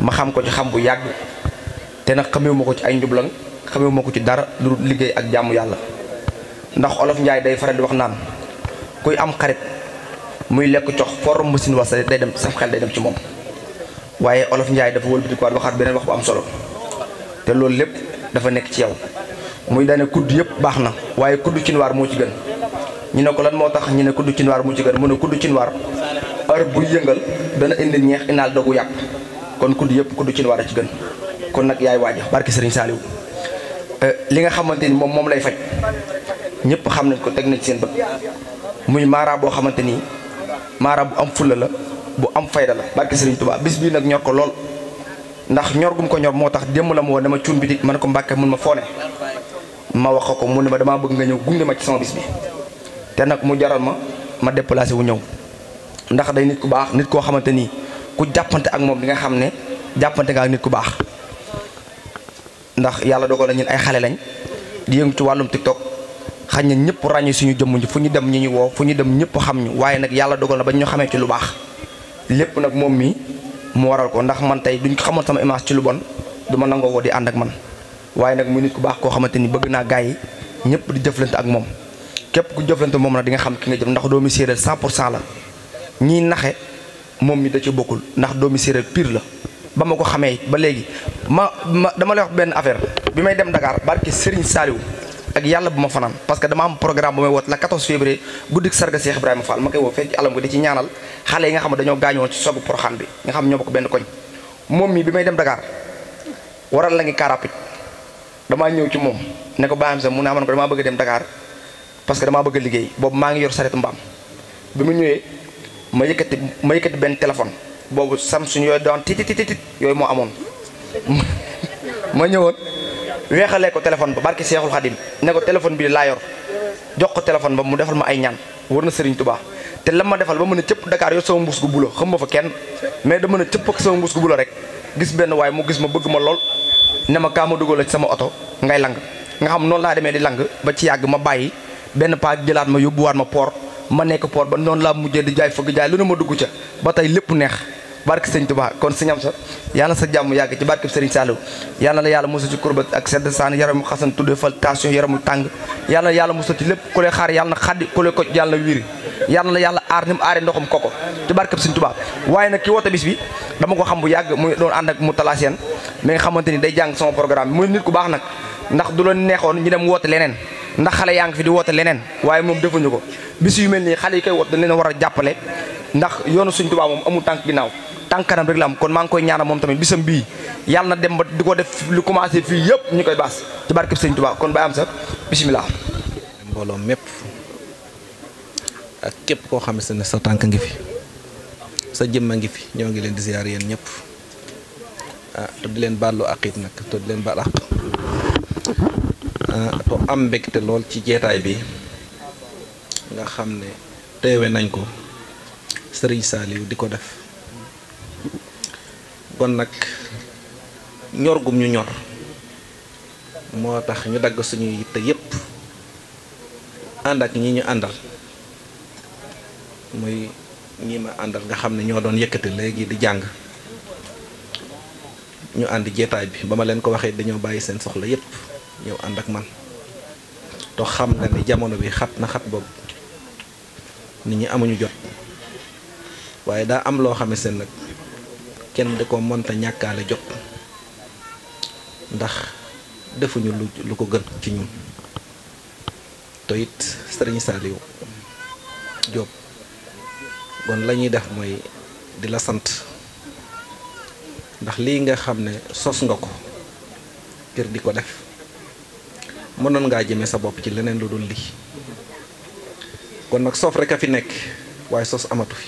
ma xam ko ci xam bu yàgg te nag xamewuma ko ci ay njublan xamewuma ko ci dara lu liggéey ak jàmm yàlla ndax olof Njaay day faral di wax naan kuy am xarit muy lekk cox for machine wasa day dem sam xel day dem ci moom waaye olof Njaay dafa wëlbatikuwaat waxaat beneen wax bu am solo te loolu lépp dafa nekk ci yow muy dane kudd yëpp baax na waaye kudd cinwaar moo ci gën ñu ne ko lan moo tax ñu ne kudd cinwaar moo ci gën mu ne kudd cinwaar heure buy yëngal dana indi ñeex inaal dogu yàpp kon kudd yëpp kudd cinwaar a ci gën kon nag yaay waaja barki Sëriñ Saaliw li nga xamante ni moom lay faj ñëpp xam nañ ko teg nañ seen bët muy maara boo xamante ni maara bu am fulla la bu am fayda la barki Sëriñ Tuubaa bis bii nag ñor ko lool ndax ñor gum ko ñor moo tax démb la ma woo dama cuun bitig man ko Mbàkke mun ma foone ma wax ko mu ne ma damaa bëgg nga ñëw gunge ma ci sama bis bi te nag mu jaral ma déplacé wu ñëw ndax day nit ku baax nit koo xamante ni ku jàppante ak moom di nga xam ne jàppante nga ak nit ku baax ndax yàlla dogal na ñun ay xale lañ di yëngu ci wàllum TikTok xañ na ñëpp ràññee suñu jëmm ji fu ñu dem ñi ñu woo fu ñu dem ñëpp xam ñu waaye nag yàlla dogal na ba ñu xamee ci lu baax lépp nag moom mii mu waral ko ndax man tey duñ xamoon sama image ci lu bon du ma nangoo woo di ànd ak man waaye nag muy nit ku baax koo xamante ni bëgg naa gars yi ñëpp di jëflante ak moom képp ku jëflante moom nag di nga xam ki nga jëf ndax doomi séeréer 100% la ñiy naxe moom mi da ci bokkul ndax doomi séeréer pire la ba ma ko xamee ba léegi dama lay wax benn affaire bi may dem Dakar barki Serigne Saliou ak yàlla bu ma fanaan parce que dama am programme bu may woot la 14 février guddik sarga Cheikh Ibrahima Fall ma koy woo fekk ci alam ko di ci ñaanal xale yi nga xam ne dañoo gaañoon ci sogu Poroxaan bi nga xam ñoo bokk benn koñ moom mi bi may dem Dakar waral la ngi car rapide damaa ñëw ci moom ne ko bàyyam sax mu ne amoon ko damaa bëgg a dem Dakar parce que damaa bëgg a liggéey boobu maa ngi yor saretu mbaam bi mu ñëwee ma yëkkati benn téléphone boobu Samsung yooyu doon tit yooyu moo amoon ma ñëwoon weexalee ko téléphone ba barki Seexul Xadim ne ko téléphone bi laa yor jox ko téléphone ba mu defal ma ay ñaan war na Serigne Touba te la ma defal ba mën a cëpp Dakar yor sama mbuus gu bulo xam ma fa kenn mais da mën a cëpp ak sama mbuus gu bulo rek gis benn waaye mu gis ma bëgg ma lool ne ma kaa ma dugal la ci sama oto ngay lang nga xam noonu laa demee di lang ba ci yàgg ma bàyyi benn paa jëlaat ma yóbbuwaat ma port ma nekk port ba noonu laa mujjee di jaay fëgg jaay lu ne ma dugg ca ba tey lépp neex barke Sëñ Tuubaa kon Sëñ Amsa yàlla sa jàmm yàgg ci barke Sëriñ Saliou yàlla la yàlla mosul ci kurbat ak sedd saan yaramu xasan tuddee fal tension yaramu tàng yàlla la yàlla mosul ci lépp ku lay xaar yàlla na xaddi ku lay ko yàlla na wiiri yàlla la yàlla aar ni mu aaree ndoxum koko ci barke Sëñ Tuubaa waaye nag ki woote bis bi dama ko xam bu yàgg muy doon ànd ak mu talaaseen mi nga xamante ni day jàng sama programme bi muy nit ku baax nag ndax du la neexoon ñu dem woote leneen ndax xale yaa ngi fi di woote leneen waaye moom defuñu ko bis yu mel nii xale yi koy woote dañ leen war a jàppale ndax yoonu Sëñ Tuubaa moom amul tànk ginnaaw tànk kanam rek la am kon maa ngi koy ñaanal moom tamit bisam bii yàlla na dem ba di ko def lu commencé fii yëpp ñu koy baas ci barkeb Sëñ Tuubaa kon Baye Amsa bisimilah. mbooloo mépp ak képp koo xam ne sa tànk ngi fi sa jëmm a ngi fi ñoo ngi leen di ziar yéen ñëpp te di leen baalu àq it nag te di leen baal àq to am mbégte lool ci jeetaay bi nga xam ne teewe nañ ko Serigne Saliou di ko def kon nag ñor gum ñu ñor moo tax ñu dagg suñu yitte yépp ànd ak ñi ñu àndal muy ñi ma àndal nga xam ne ñoo doon yëkkati léegi di jàng ñu ànd jeetaay bi ba ma leen ko waxee dañoo bàyyi seen soxla yépp ñëw ànd ak man to xam nga ni jamono bi xat na xat boobu nit ñi amuñu jot waaye daa am loo xam ne seen nag kenn di ko mënta ñàkkaale jot ndax defuñu lu ko gën ci ñun te it Serigne Saliou Diop kon la ñuy def mooy di la sant ndax lii nga xam ne sos nga ko ngir di ko def mënoon ngaa jëmee sa bopp ci leneen lu dul lii kon nag soof rek a fi nekk waaye sos amatu fi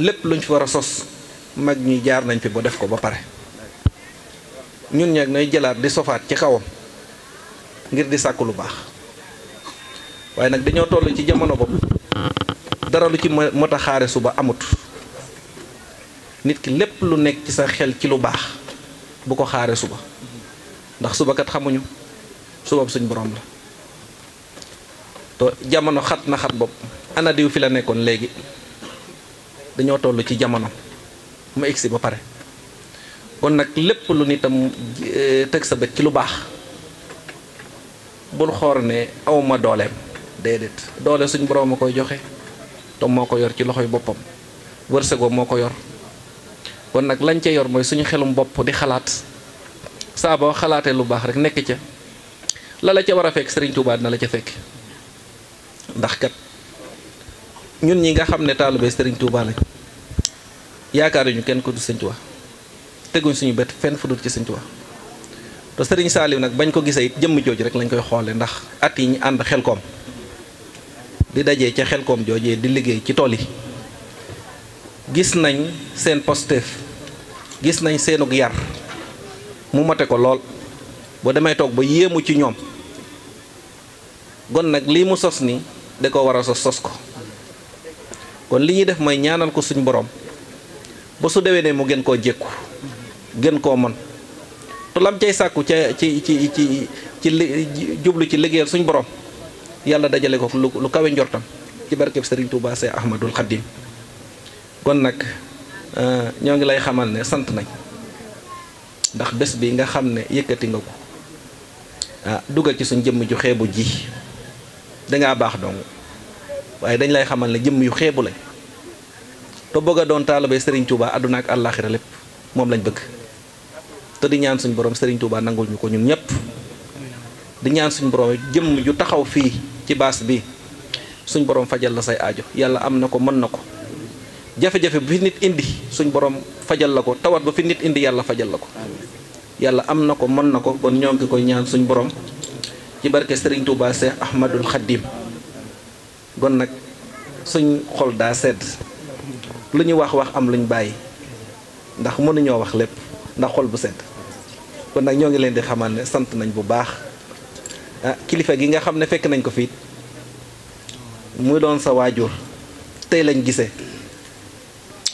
lépp luñ fi war a sos mag ñi jaar nañ fi ba def ko ba pare ñun ñag nay jëlaat di sofaat ci kawam ngir di sàkku lu baax waaye nag dañoo toll ci jamono bopp dara lu ci mot a xaare suba amut nit ki lépp lu nekk ci sa xel ci lu baax bu ko xaare suba ndax suba kat xamuñu suba suñ borom la te jamono xat na xat bopp ana diw fi la nekkoon léegi dañoo toll ci jamono mu egsi ba pare kon nag lépp lu nitam teg sa bët ci lu baax bul xoor ne awma dooleem déedéet doole suñ borom a koy joxe te moo ko yor ci loxoy boppam wërsëgoo moo ko yor kon nag lañ ca yor mooy suñu xelum bopp di xalaat saa boo xalaatee lu baax rek nekk ca la la ca war a fekk Sëriñ Tuubaa dina la ca fekk ndax kat ñun ñi nga xam ne taalibe Sëriñ Tuubaa lañ yaakaaruñu kenn ko du Sëriñ Tuubaa teguñ suñu bët fenn fu dul ci Sëriñ Tuubaa te Sëriñ Saaliw nag bañ ko gisee it jëmm jooju rek lañ koy xoole ndax at yi ñu ànd Xelkom di dajee ca Xelkom joojee di liggéey ci tool yi gis nañ seen posteef gis nañ seenug yar mu mate ko lool boo demee toog ba yéemu ci ñoom gon nag lii mu sos ni da ko war a sos ko kon li ñuy def mooy ñaanal ko suñ borom ba su déwénee mu gën koo jékku gën koo mën te lam cay sàkku ca ci jublu ci liggéeyal suñ borom yàlla dajale ko lu kawe njortam ci barkeb Sëriñ Tuubaa Seex Ahmadul Xaddim kon nag ñoo ngi lay xamal ne sant nañ ndax bés bi nga xam ne yëkkati nga ko dugal ci suñ jëmm ju xeebu ji dangaa baax dong waaye dañ lay xamal ne jëmm yu xeebu lañ te bëgg a doon taalibe Sëriñ Tuubaa àdduna ak àllaaxira lépp moom lañ bëgg te di ñaan suñ borom Sëriñ Tuubaa nangul ñu ko ñun ñëpp di ñaan suñ borom jëmm ju taxaw fii ci baas bi suñ borom fajal la say aajo yàlla am na ko mën na ko jafe-jafe bu fi nit indi suñ borom fajal la ko tawat ba fi nit indi yàlla fajal la ko yàlla am na ko mën na ko kon ñoo ngi koy ñaan suñ borom ci barke Sëriñ Tuubaa Seex Ahmadul Xaddim kon nag suñ xol daa sedd lu ñu wax am luñ bàyyi ndax mënuñoo wax lépp ndax xol bu sedd kon nag ñoo ngi leen di xamal ne sant nañ bu baax kilifa gi nga xam ne fekk nañ ko fii muy doon sa waajur tey lañ gisee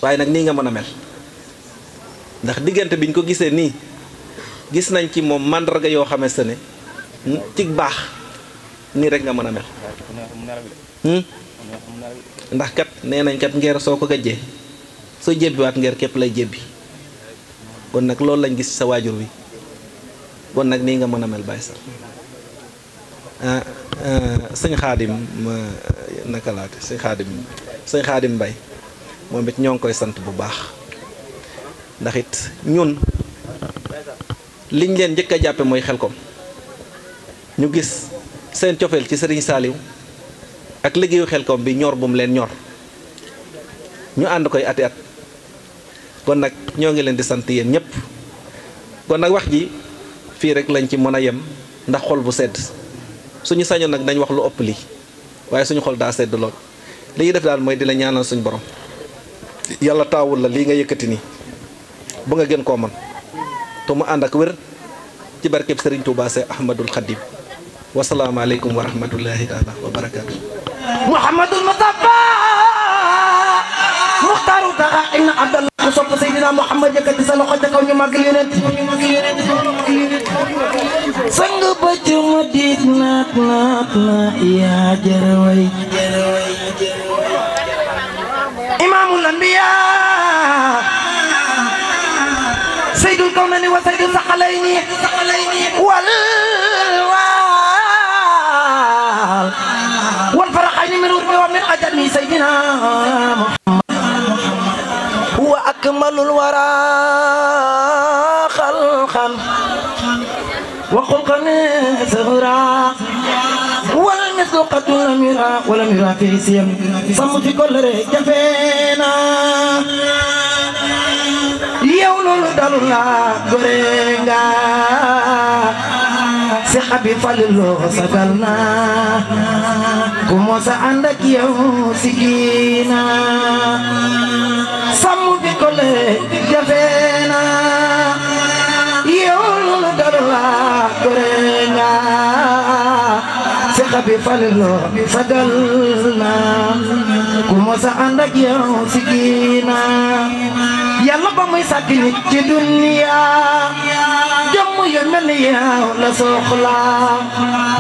waaye nag nii nga mën a mel ndax diggante biñ ko gisee nii gis nañ ci moom màndarga yoo xamante ne ci baax nii rek nga mën a mel ndax kat nee nañ kat ngeer soo ko gajjee soo jébbiwaat ngeer képp lay jébbi kon nag loolu lañ gis sa waajur wi kon nag nii nga mën a mel bàyyi sax sëñ Xaadim naka laate sëñ Xaadim Mbay moom it ñoo ngi koy sant bu baax ndax it ñun liñ leen njëkk a jàppe mooy Xelkom ñu gis seen cofeel ci Sëriñ Saaliw ak liggéeyu Xelkom bi ñor bu mu leen ñor ñu ànd koy ati at kon nag ñoo ngi leen di sant yéen ñëpp kon nag wax ji fii rek lañ ci mën a yem ndax xol bu sedd suñu sañoon nag dañ wax lu ëpp lii waaye suñu xol daa sedd lool li ñuy def daal mooy di la ñaanal suñu borom yàlla taawul la lii nga yëkkati nii ba nga gën koo mën te mu ànd ak wér ci barkeb Sëriñ Tuubaa Seex Ahmadul Xaddim wasalaamaaleykum wa rahmatullahi taala wa barakaatu. Muhammadul Mustafa Muxtaaru taxa inna Abdallah ku sopp Seydina Muhammad yëkkati sa loxo ca kaw ñu màggal yonent sang ba ci Madina naat na yaa jërëway imaamul anbiya sayyidul kawnayni wa sayyidul saqalayni wal والفرحين من ركب ومن أجل سيدنا محمد هو أكمل الورى خلقا وخلقا صغرا والمثل قد ولم يرى في سيم صم في كل جفينا يولول دلولا غرينغا Sekabi falilo sagalna kumosa anda kiyo sigina samu bikole jafena yolu darla gorenga Sekabi falilo sagalna kumosa anda kiyo sigina Yalla ba muy sàkk nit ci dunya jëmm yu mel ni yow la soxla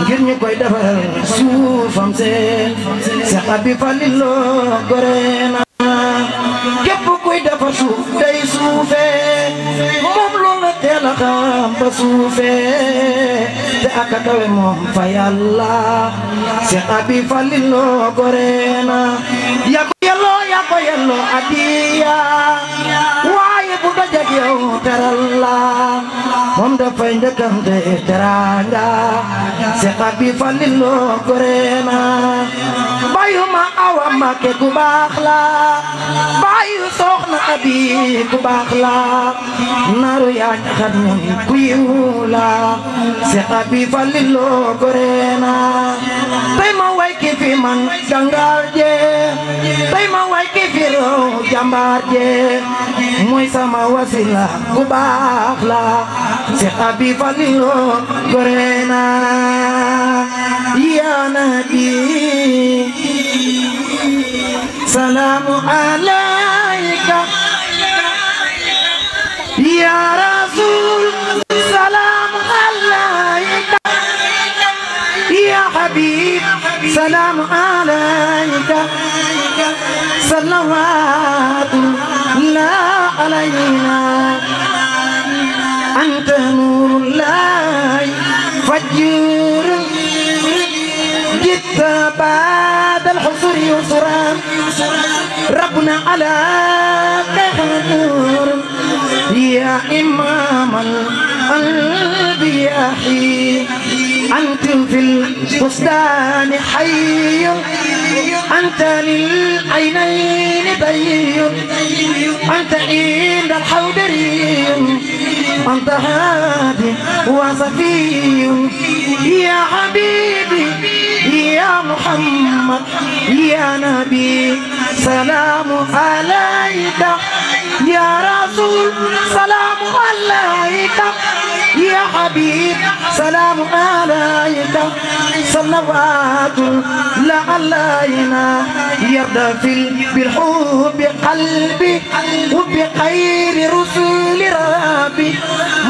ngir ñu koy defal suufam see Seex Abi Falilo gore na képp kuy defar suuf day suufee moom dafa suufee te aka kawe moom fa yàlla Seex Abi Falilu goreena yaa ko yelloo adiya waaye bu dajak yow teral la moom dafay njëkkante teranga Seex Abi Falilu goreena bayu ma awa Mbàkke ku baax la bayu soxna Abi ku baax la naru yaa ñaxat ñun ku yiw la Seex Abi Falilu goreena tey ma way ki fi man dangal je tey ma way ki fi row jàmbaar je mooy sama wasila ku baax la Seex Abi Falilu goreena ya nabi salaamu alayka ya rasul salaamu alayka ya habib salaamu alayka salawatullah alayna anta nurullah fajr جئت بعد الحصر يسرا ربنا على قهر يا إمام الأنبياء أنت في البستان حي أنت للعينين بين أنت عند الحوضري أنت هادي وصفي يا حبيبي يا محمد يا نبي سلام عليك يا رسول سلام عليك يا حبيب سلام عليك صلوات لا علينا يرضى بالحب قلبي وبخير رسول ربي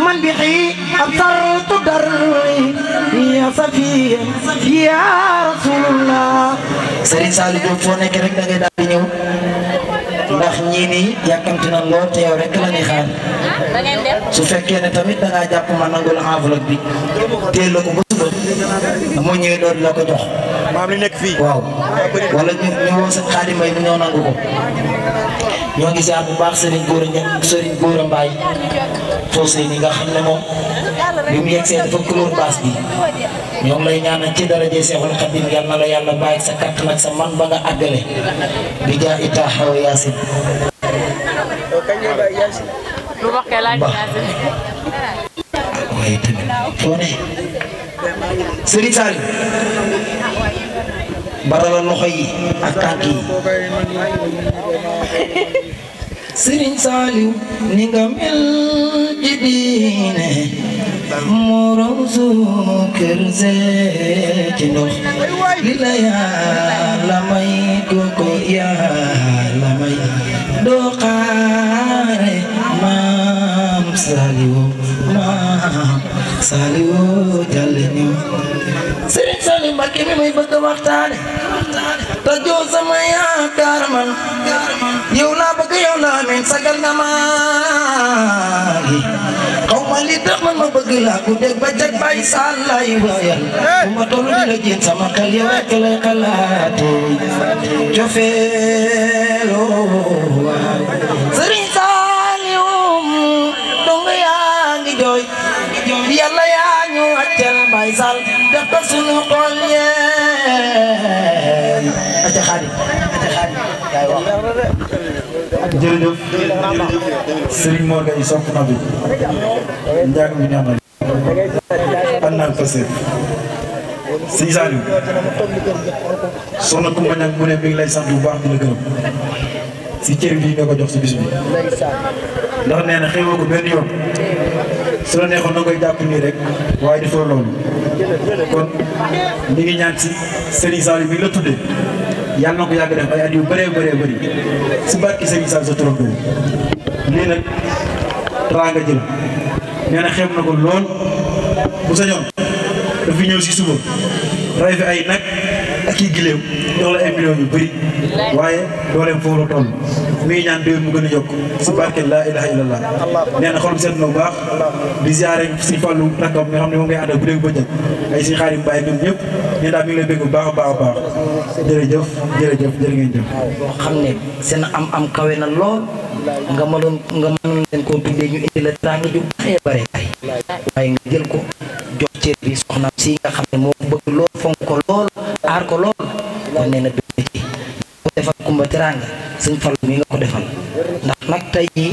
من به أبصرت دري يا صفي يا رسول الله Serigne Saliou Diop foo nekk rek da ngay daal di ñëw ndax ñii nii yàkkamti na lool te yow rek la ñuy xaar su fekkee ne tamit da ngaa jàpp ma nangul enveloppe bi teel la ko ba suba moo ñëwee doon la ko jox maam li nekk fii waaw wala ñu woo seen Xaadim Mbay bi ñëw nangu ko ñoo ngi ziar bu baax Serigne Gora Mbaye Fosé ni nga xam ne moom bi mu yegsee dafa couleur baas bi ñoo ngi lay ñaanal ci daraje Seexul Xaadim yal na la yàlla bàyyi sa kàttan ak sa man ba nga àggale bi jaa ita xaw Yaasin lu wax kay laaj Yaasin waaye tamit foo ne Serigne Saliou barala loxo yi ak tànk yi Serigne Saliou ni nga mel ci diine moroom suukar ci ndox li la Yàlla may koko Yàlla may doo xaare maam Saliou jàlle ñëw Serigne Saliou Mbacké mi may bëgg waxtaane te joo sama yaakaar man yow laa bëgg yow laa min sagal nga maagi xaw ma li tax man ma bëgg laa ku dégg ba jag bàyyi saal laay wayal bu ma tollu di la jéem sama xel yow rekk lay xalaate cofeeloo Serigne Saliou dong yaa ngi jooy yàlla yaa ñu wàccel Baay Sall def ko sunu xol yee aca Xaadim kaay wax jërëjëf Serigne Mor Gueye sopp na bi njàng mi neex na an naa ko seet Serigne Saliou soxna Kumba Ñaŋ mu ne mi ngi lay sant bu baax di la gërëm si cër bii nga ko jox si bis bi ndax nee na xewoo ko benn yoon su la neexoon na koy jàpp nii rek waaye defoo loolu kon mi ngi ñaan si Serigne Saliou bi la tuddee yàlla na ko yàgg def ay at yu bëree bëri si barki Serigne Saliou sa turam boobu lii nag teraanga jël nee na xeeb na ko lool bu sañoon dafi ñëw si suba ray fi ay nag ak i gileew jox la ay millions yu bëri waaye dooleem foofu la toll mi ngi ñaan déwén mu gën a yokk si barke laa ilaha illallah nee na xolam seet na bu baax di ziare si Fallou rakkam nga xam ne moom ngay àndal bu dégg bëccëg ay si xaarim bàyyi ñoom ñëpp nee daal mi ngi lay bëgg bu baax a baax a baax jërëjëf jërëjëf jërë ngeen jëf boo xam ne seen am kawe na lool nga mënoon leen koo tuddee ñu indi la tàng ju bare waaye nga jël ko jox cër bi soxnaam si nga xam ne moo bëgg lool fonk ko lool aar ko lool kon nee na bëgg ci ko defal Kumba teraanga sëñ Fallu mi nga ko defal ndax nag tey jii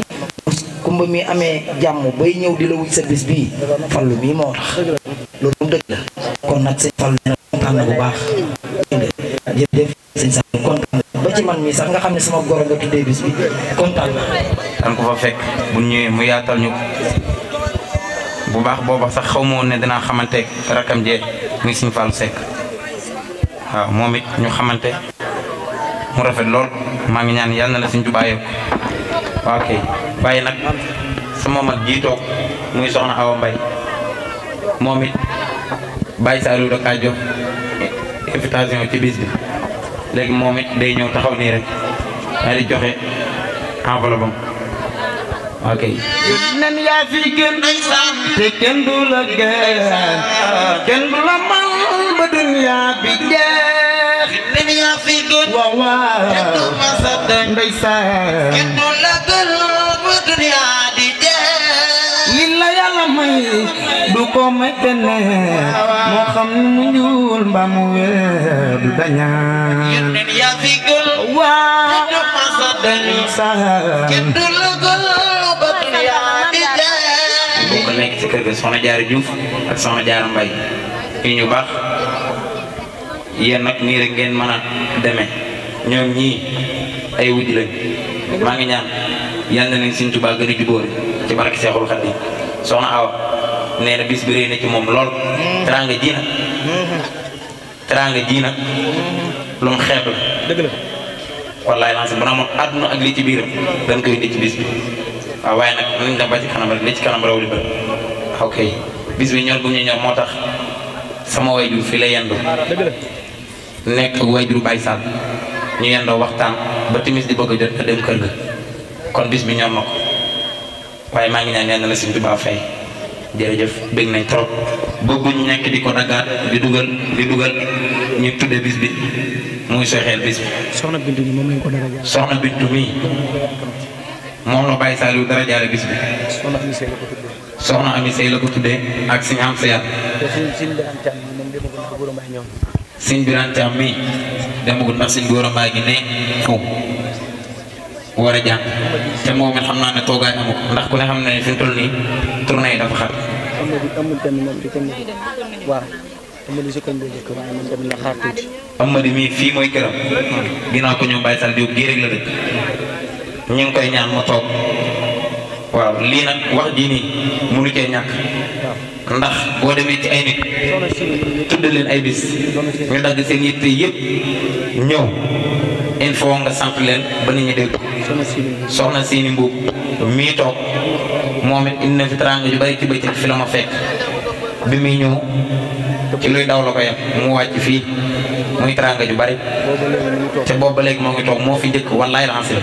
Kumba mi amee jàmm bay ñëw di la wuj sa bis bii Fallu mii moo tax loolu mu dëgg la kon nag sëñ Fallu nee na kontaan na bu baax jërëjëf sëñ Saliou kontaan ba ci man mii sax nga xam ne sama goro nga tuddee bis bi kontaan na dan ko fa fekk bu ñëwee mu yaatal ñu bu baax booba sax xaw ma woon ne dinaa xamante rakam jee muy Sëñ Fallu Seck waaw moom it ñu xamante mu rafet lool maa ngi ñaan yàlla na la Sëñ Tuubaa yokk waaw kay bàyyi nag sama mag ji toog muy soxna Awa Mbay moom it bàyyi Saliou da kaa jox invitation ci bis bi léegi moom it day ñëw taxaw nii rek daal di joxe enveloppe am ok nen yaa fi gën te kenn du la gën kenn du la man ba dunya bi jeex nen yaa fi gën waaw waaw kenn du ma sa dañ ndeysaan kenn du la gën ba dunya di jeex li la yàlla may du ko may keneen moo xam ne mu ñuul mbaa mu weex du dañaan nen yaa fi gën waaw kenn du ma sa dañ ndeysaan kenn du la gën boo ko nekk ci kër ga soxna Jaara Juuf ak soxna Jaara Mbay yi ñu baax yéen nag nii rek ngeen mën a demee ñoom ñii ay wujj lañ maa ngi ñaan yal na leen Sëñ Tuubaa gën a jubóore ci barke Seexul Xadiim soxna Awa nee na bis bi réy na ci moom lool teraanga ji nag lu mu xeeb la dëgg la wallaay lancé bu na moom àdduna ak li ci biiram dañ koy indi ci bis bi waaw waaye nag nañ dem ba ci kanam rek li ci kanam raw li bët ok bis bi ñor bu ñu ñor moo tax sama wayjur fi la yendoo nekk ak wayjuru Baye Sall ñu yendoo waxtaan ba timis di bëgg a jot a dem kër ga kon bis bi ñor na ko waaye maa ngi ñaan yal na la Sëñ Tuubaa fay jërëjëf bëgg nañ trop bëgguñ nekk di ko daggaat di dugal ñu tudde bis bi muy soxeel bis bi soxna Bintu mi moom lañ ko dara soxna Bintu mi moom la Baye Saliou dara jaare bis bi soxna Ami Sey la ko tuddee ak Sëñ am sayat Sëñ Birane Thiam mii demagul ndax Sëñ Góora Mbaay gi ne foofu war a jàng te moom it xam naa ne toogaay amu ko ndax ku ne xam ne fi mu toll nii tournée yi dafa xat Amady mii fii mooy këram ginnaaw ko ñoom Baye Sall Diop gii rek la dëkk ñu ngi koy ñaan mu toog waaw lii nag wax ji nii mënu cee ñàkk ndax boo demee ci ay nit tudd leen ay bis ñu dagg seen yitte yëpp ñëw il faut nga sant leen ba nit ñi dégg soxna Sini Mbuub mii toog moom it indi na fi teraanga ju bari ci bëccëg fi la ma fekk bi muy ñëw ci luy daw la ko yem mu wàcc fii muy teraanga ju bari te boobu ba léegi moo ngi toog moo fi njëkk wallaay lancé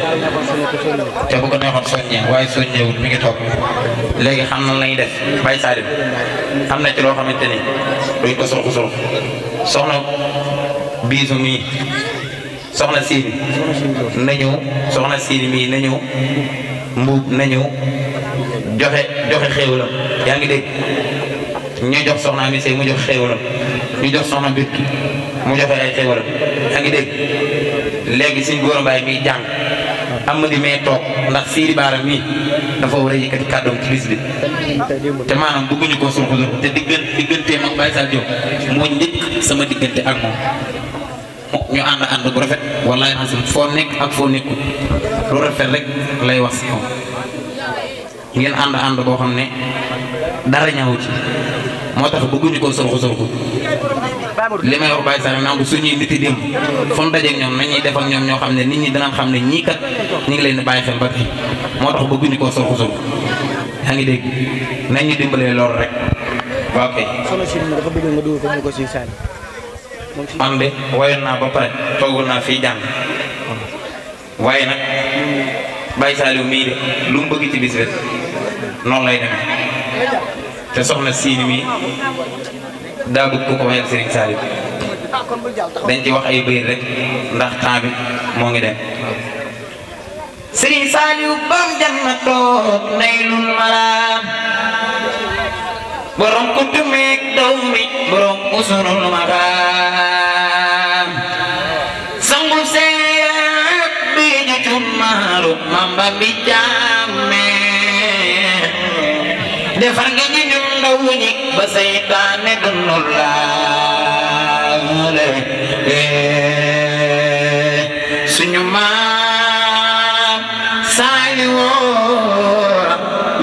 te bu ko neexoon soññee waaye soññeewut mi ngi toog léegi xam na lañuy def Baye Salim am na ci loo xamante ni duñ ko surxu surxu soxna biisu mii soxna Sini na ñëw soxna Sini mii na ñëw Mbuub na ñëw joxe xéewalam yaa ngi dégg ñu jox soxna Ami Sey mu jox xéewalam ñu jox soxna Bit mu joxe ay xéewalam yaa ngi dégg léegi Sëñ Góora Mbaay miy jàng Amady mee toog ndax Sidi Baara mii dafa war a yëkkati kàddoom ci bis bi te maanaam bëgguñu koo surxu surxu te digganteem ak Baye Sall Diop moo njëkk sama diggante ak moom ñu ànd bu rafet wallaay asim foo nekk ak foo nekkul lu rafet rek lay wax si kaw ngeen ànd boo xam ne dara ñaawu ci moo tax bëgguñu koo surxu surxu li may wax Baye Sall naan bu suñuy niti démb fon dajeeg ñoom nañuy def ak ñoom ñoo xam ne nit ñi danañ xam ne ñii kat ñu ngi leen di bàyyi xel ba tey moo tax bëgguñu koo surxu surxu yaa ngi dégg nañ ñu dimbalee loolu rek waaw kay. man de wayoon naa ba pare toogoon naa fii jàng waaye nag Baye Saliou mii de lu mu bëgg ci bis rek noonu lay demee te soxna Siini mii daa bëgg ku ko wayal Serigne Saliou dañ ci wax ay bëy rek ndax temps bi moo ngi dem. Serigne Saliou bam jannatoo naylul maraam borom ku tumeek daw mi borom usunul maraam sangu seet bi ju cumaaru mamba bi jaame defar nga ñu ñun ndaw ñi ba seytaane dunul laale suñu maam Saliou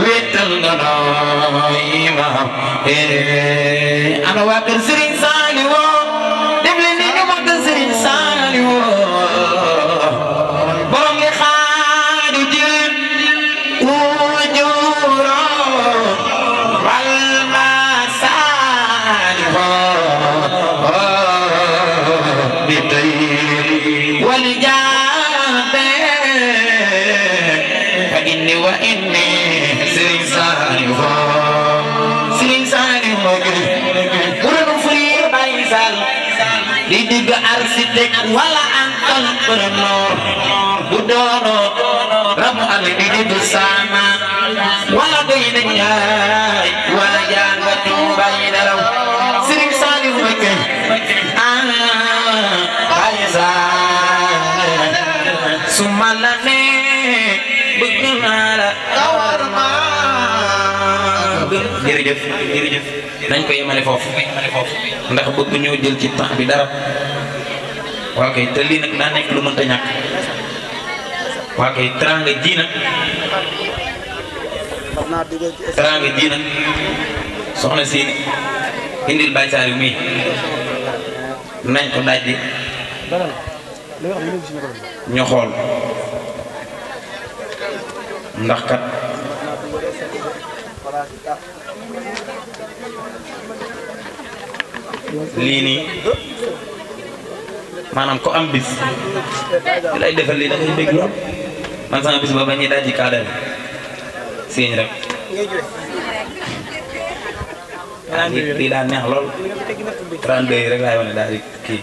wéetal nga nooy maam ana waa kër Serigne Saliou dem leen ni ñu mag Serigne Saliou borom li xaadu jën wujuro wal ma Saliou bi tey wal jaabe fa inni wa inni Serigne Saliou di digg architecte wala entrepreneur bu doono ramu al di digg sama wala doy na ñaay wala janga Tuuba yi daraw Serigne Saliou Mbacké Baye Sall suma la ne bëgg naa la kawar ma jërëjëf jërëjëf nañ ko yemale foofu ndax bëgg ñoo jël ci tax bi dara waa kay te lii nag daa nekk lu mënta ñàkk waa kay teranga ji nag soxna si indil Baye Saliou mii nañ ko daaj di ñu xool ndax kat lii nii maanaam ko am bis lay defal lii da ngay dégg lool man sama bis ba ñuy daaj ci kaadal siiñ rek lii daa neex lool 32 rek laay wane daal di kii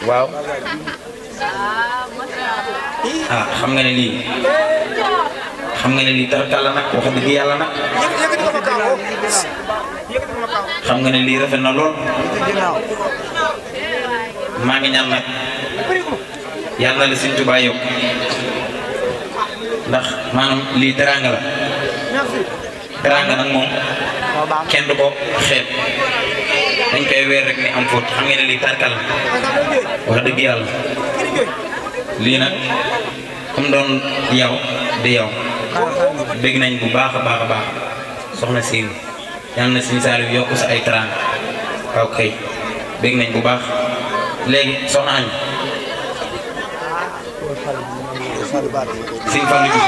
waaw xam nga ne lii tarkal la nag wax dëgg yàlla nag xam nga ne lii rafet na lool maa ngi ñaan nag yàlla la Sëriñ Tuubaa yokk ndax maanaam lii teranga la teranga nag moom kenn du ko xeeb dañ koy weer rek ni am fóot xam nga ne lii tarkal la wax dëgg yàlla lii nag comme doon yow di yow dégg nañ bu baax a baax soxna si yàlla na Serigne Saliou yokk sa ay teranga waaw kay dégg nañ bu baax léegi soxna Añ Serigne Fallou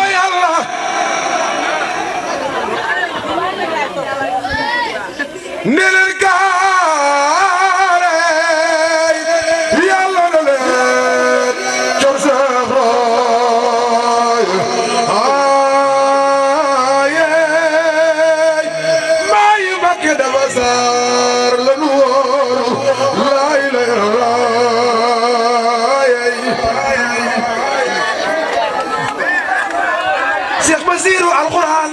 neleen kaare yàlla na leen cor seef roy aayey maayi Mbakke dafa saar la nu wóoru laay lay raayey Cheikh Basiru alquran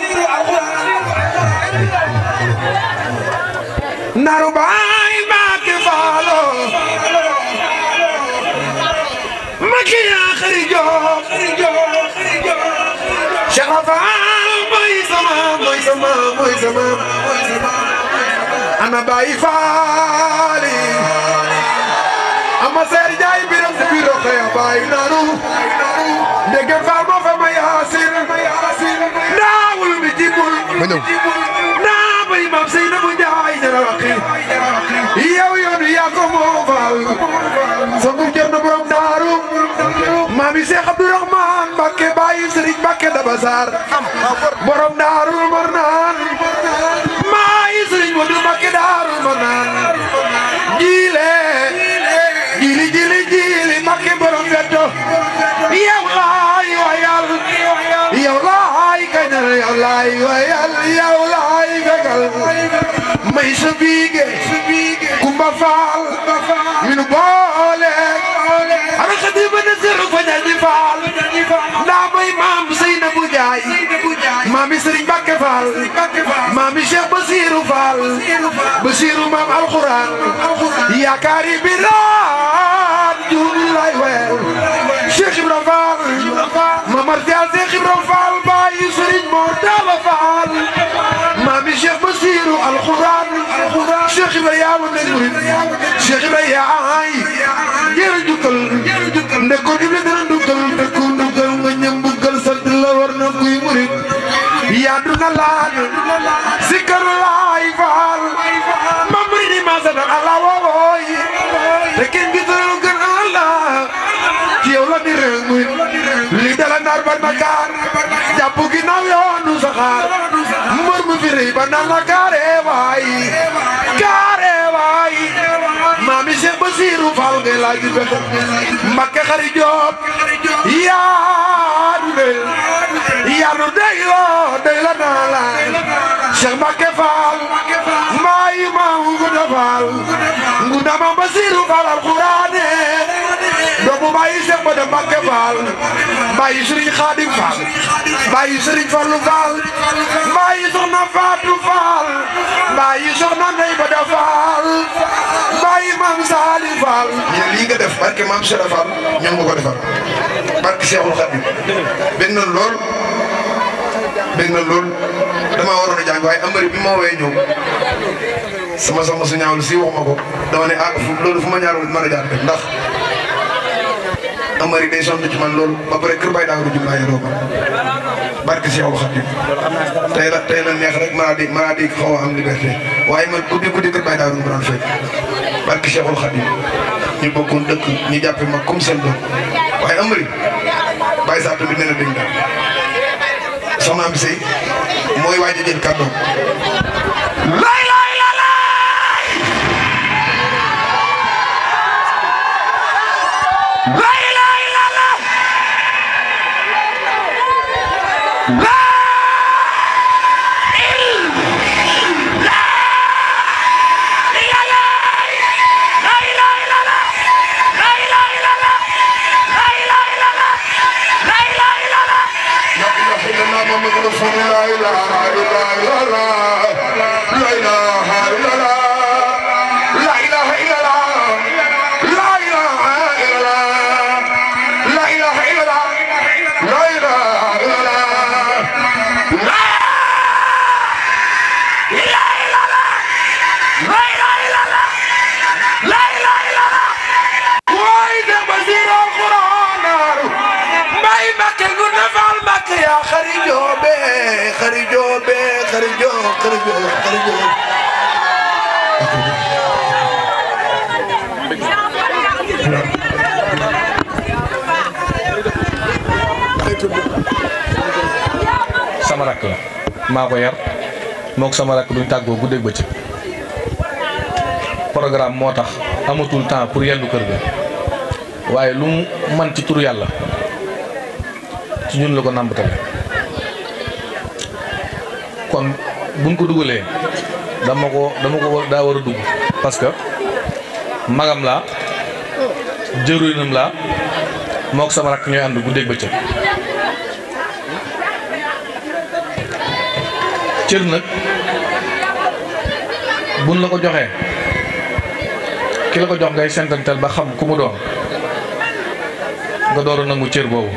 naru baay Mbakke faalo Mbakke yaa xarijo Cheikh Faal mooy sama ana baay faali ama seer jaay biram si biro xeya baay naru ndege faal moo fa ma yaasin daawul mi jibul naa bay maam Seynabu Njaay ñara waxi yow yoonu yaa ko moo faal songu jëm na borom daaru maami Seex Abdourahman Mbakke bàyyi Sëriñ Mbakke Daba Sarr borom daarul Marnaan maayi Sëriñ Modu Mbakke daarul Marnaan jiile jili Mbakke borom fetto laay wayal yow laay fegal may sa biige Kumba Faal minu boole ala xadima na seru fa ñañi faal ndaa may maam Seynabou Njaay maami Sëriñ Mbàkke Faal maami Cheikh Basiru Faal Basiru maam alxuraan yaakaari biraan juuni lay weel Cheikh Ibra Faal Mamar Jaal Cheikh Ibra Faal baayi Sëriñ Mor Talla Faal maami Cheikh Basiru alxuraan Cheikh Ibra yaa ma ne murid Cheikh Ibra yaay jërë jukkal ndekko di le dana dugal ndekko dugal nga ñam bugal sant la war na kuy murid yaa duna laan sikar laay faal ma murid ma sa dan Allah wooy te kenn gisul gën Allah ci yow la di réew muy li dala naar ba Dakar jàpp ginnaaw yoonu saxaar mbër mu fi rëy ba naan la kaare waay maami Cheikh Basiru Faal ngay laaj be Mbakke Xari Joob yaa du dey la naa la Cheikh Mbakke Faal mbaayi maam Ngunda Faal Ngunda maam Basiru Faal alxuraane doomu mbaayi Cheikh Bada Mbakke Faal mbaayi Sëriñ Xaadim Faal mbaayi Sëriñ Fallu Faal mbaayi Soxna Faatu Faal mbaayi Soxna Ndey Bada Faal mbaayi maam Saali Faal ñeen lii nga def barke maam Cheikh Faal ñoo nga ko defal barke Cheikhul Khadim bég na lool dama waroon a jàng waaye Amari bi ma woowee ñëw sama soxna su ñaawlu si waxuma ko dama ne loolu fu ma ñaar mën a jaar def ndax Amari day sonn ci man loolu ba pare kër Baye Daawru Jumlaay yoroo ma barke Cheikhul Khadim tey la neex rek mën di xaw a am liberté waaye man guddi kër Baye Daawru mu daan fekk barke Cheikhul Khadim ñu bokkoon dëkk ñu jàppe ma comme seen doom waaye Amari Baye Sa tamit nee na dégg nga soxna am sey mooy waaj a jël kàddoom lay lay la lay lay lay la la sama rakk la maa ko yar mook sama rakk duñ tàggoo guddeeg bëccëg programme moo tax amatul temps pour yendu kër ga waaye lu mu man ci turu yàlla ci ñun la ko nàmbatale kon buñ ko dugalee dama ko daa war a dugg parce que magam laa jëruñam laa mook sama rakk ñooy ànd guddeeg bëccëg cër nag buñ la ko joxee ki la ko jox ngay sentantal ba xam ku mu doon nga door a nangu cër boobu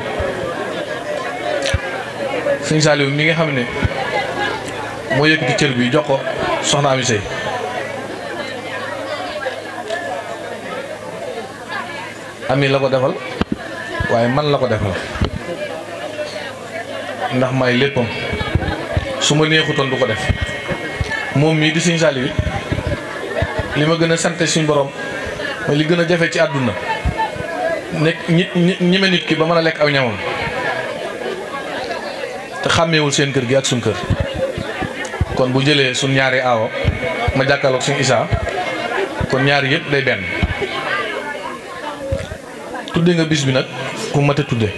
sëñ Saliou mi nga xam ne moo yëkkati cër bi jox ko soxna Ami Sey ami la ko defal waaye man la ko defal ndax may léppam su ma neexutoon du ko def moom mii di sëñ Saliou li ma gën a sant suñ borom mooy li gën a jafe ci àdduna nekk ñeme nit ki ba mën a lekk aw ñamam te xàmmeewul seen kër gi ak suñ kër kon bu jëlee suñ ñaari aawo ma jàkkaarloog suñ Isaa kon ñaari yëpp day benn tudde nga bis bi nag ku mat a tudde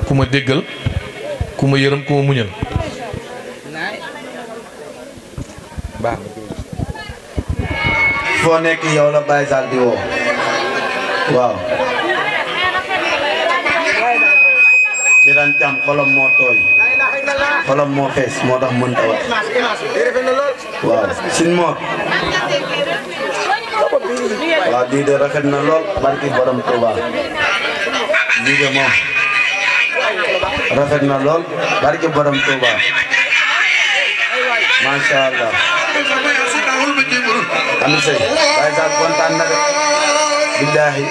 ku ma déggal ku ma yërëm ku ma muñal foo nekk yow la Baye Sall di woo waaw di daan cam xolam moo tooy xolam moo fees moo tax mënta wax waaw sin moor waaw lii de rafet na lool barki borom Touba lii de moom rafet na lool barki borom Touba masha Allah am sey Baye Sall kontaan na de billahi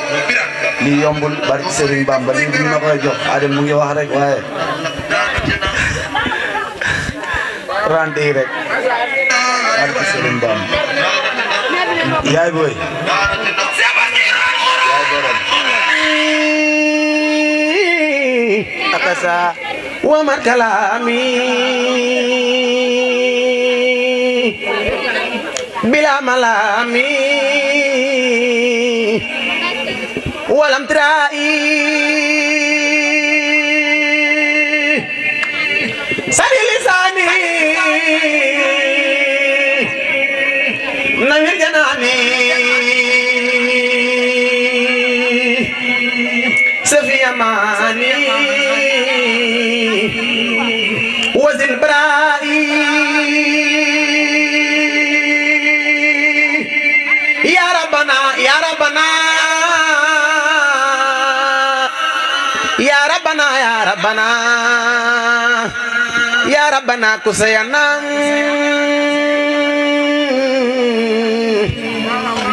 lii yombul barki Serigne Bamba lii bi ma koy jox Adem mu ngi wax rek waaye rante yi rek barki Serigne Bamba yaay boy yaay borom akasa wa markalami bila malami walam trai sari lisani nawir janani safi amani wazil brai ya rabbana ya rabbana ya rabbana ya rabbana ya rabbana kusayanam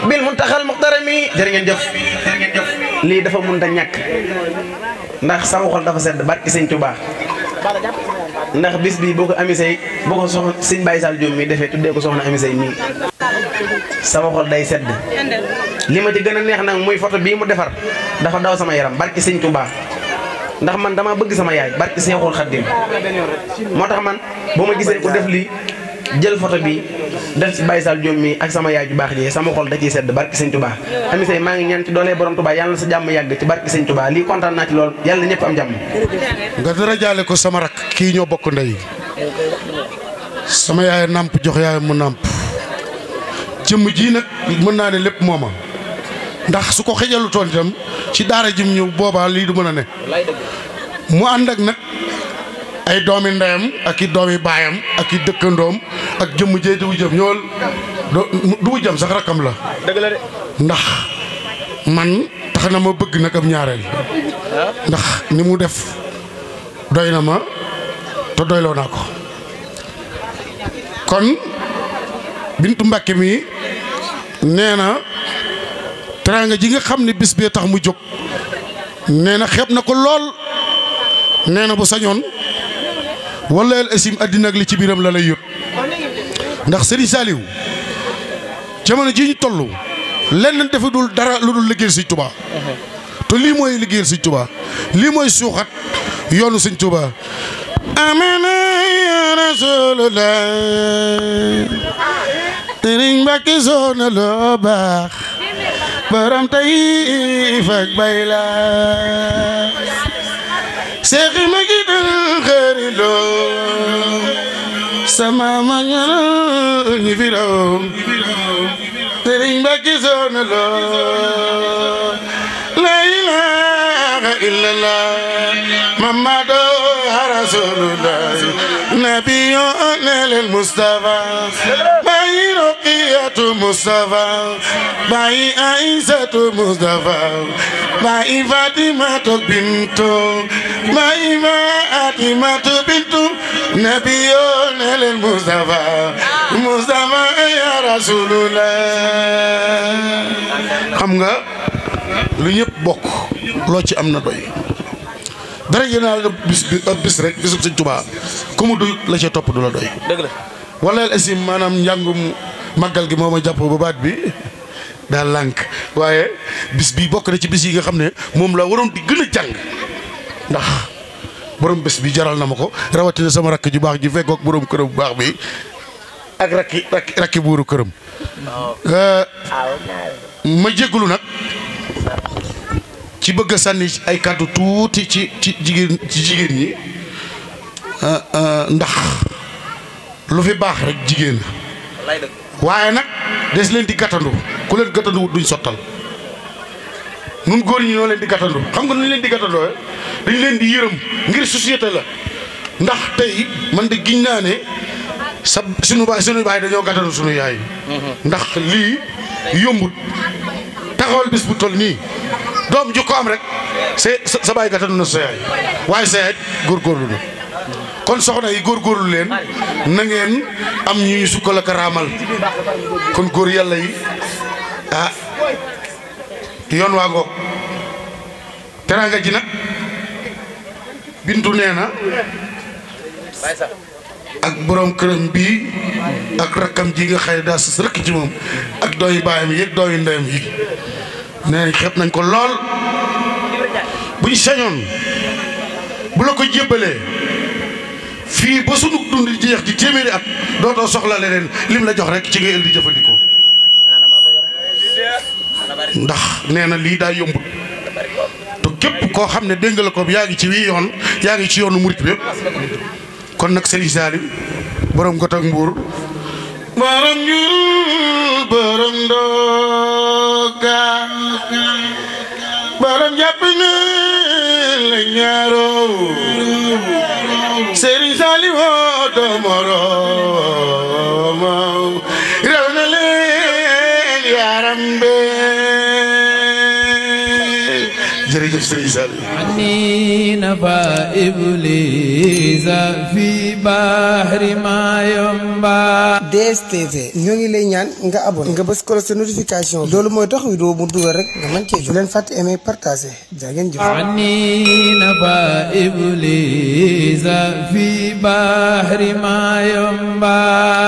bil muntaxal muxtarami jërë ngeen jëf lii dafa mënta ñàkk ndax sama xol dafa sedd barki sëñ Tuubaa ndax bis bi boo ko amisee boo ko soxna sëñ Baye Sall Diop mi defee tuddee ko soxna amisee nii sama xol day sedd li ma ci gën a neex nag muy photo bii mu defar dafa daw sama yaram barki sëñ Tuubaa ndax man dama bëgg sama yaay barki Seexul Xaddim moo tax man boo ma gisee ku def lii jël photo bi def ci Baye Sall Diop mi ak sama yaay ju baax ji sama xol da ciy sedd barki sëñ Tuubaa ami say maa ngi ñaan ci doolee borom Tuubaa yàlla na sa jàmm yàgg ci barki sëñ Tuubaa lii kontaan naa ci lool yàlla na ñëpp am jàmm nga dara jaale ko sama rak kii ñoo bokk ndey sama yaay nàmp jox yaay mu nàmp jëmm ji nag mën naa ne lépp mooma ndax su ko xejalu toon itam ci daara jim ñu boobaa lii du mën a ne mu ànd ak nag ay doomi ndeyam ak i doomi baayam ak i dëkkandoom ak jëmm jee du jëm ñool du jëm sax rakam la dëgg la de ndax man tax na ma bëgg nag am ñaareel ndax ni mu def doy na ma te doyloo naa ko kon Bintu Mbàkke mi nee na teraanga ji nga xam ne bis bee tax mu jóg nee na xeeb na ko lool nee na bu sañoon wala el asim àddina ak li ci biiram la lay yót ndax Serigne Saliou jamono ji ñu toll lenn dafa dul dara lu dul liggéeyal Sëñ Tuubaa te lii mooy liggéeyal Sëñ Tuubaa lii mooy suuxat yoonu Sëñ Tuubaa amana ya Rasulullah Serigne Mbàkke soona loo baax baram tay fak bayla seexi ma gi dal xëri loo sama ma ñi fi raw Serigne Mbàkke soona loo la ilaha illallah Mamadu Rasulullah nabiyo nelel Mustafa bayi Roqiyatu Mustafa bayi Aïsatu Mustafa bayi Fatimatu bintu bayi Fatimatu bintu nabiyo nelel Mustafa Mustafa ya Rasulullah xam nga lu ñëpp bokk loo ci am na doy dara yéenaa la bis rek bisub Sëñ Tuubaa ku mu doy la ca topp du la doy dëgg la wala asim maanaam njàngum màggal gi moo ma jàpp ba baat bi daal lànk waaye bis bi bokk na ci bis yi nga xam ne moom la waroon di gën a jàng ndax borom bés bi jaral na ma ko rawatina sama rakk ju baax ji fekkook borom këram bu baax bi ak rakki buuru këram ma jégalu nag ci bëgg a sànni ay kàddu tuuti ci jigéen ñi ndax lu fi baax rek jigéen waaye nag des leen di gàttandu ku leen gàttandu duñ sottal nun góor ñi ñoo leen di gàttandu xam nga nuñ leen di gàttandoo dañ leen di yërëm ngir société la ndax tey man de giñ naa ne suñu baay dañoo gàttandu suñu yaay ndax lii yombut taxawal bis bu toll nii doom ju ko am rek sa baay gàttandu na sa yaay waaye sa yaay góorgóorlu na kon soxna yi góorgóorlu leen na ngeen am ñuy sukkal ak raamal kon góor yàlla yi yoon waa ngoog teraanga ji nag bintu nee na ak borom këram bii ak rakkam ji nga xëy daa sës rëkk ci moom ak dooyu baayam yi ak dooyu ndeyam yi nee nañ xeeb nañ ko lool buñ sañoon bu la ko jébbalee fii ba sunu dund jeex di téeméeri at dootoo soxla leneen lim la jox rek ci nga di jëfandikoo ndax nee na lii daa yombut te képp koo xam ne dégg la ko yaa ngi ci wii yoon yaa ngi ci yoonu murit bi yëpp kon nag Serigne Salim borom got ak mbuur borom njurul borom ndooka borom jàpp na la ñaaroo Serigne Salim woo doomorooma raw na leen yaaram jërëjëf Serigne Salim ani nafa iblisa fi bahri ma yomba DSTV ñoo ngi lay ñaan nga abonné nga bës ko sa notification loolu mooy tax vidéo bu dugal rek nga mën cee jot leen fàtte aimer partager jaa ngeen jëf ani nafa iblisa fi bahri ma yomba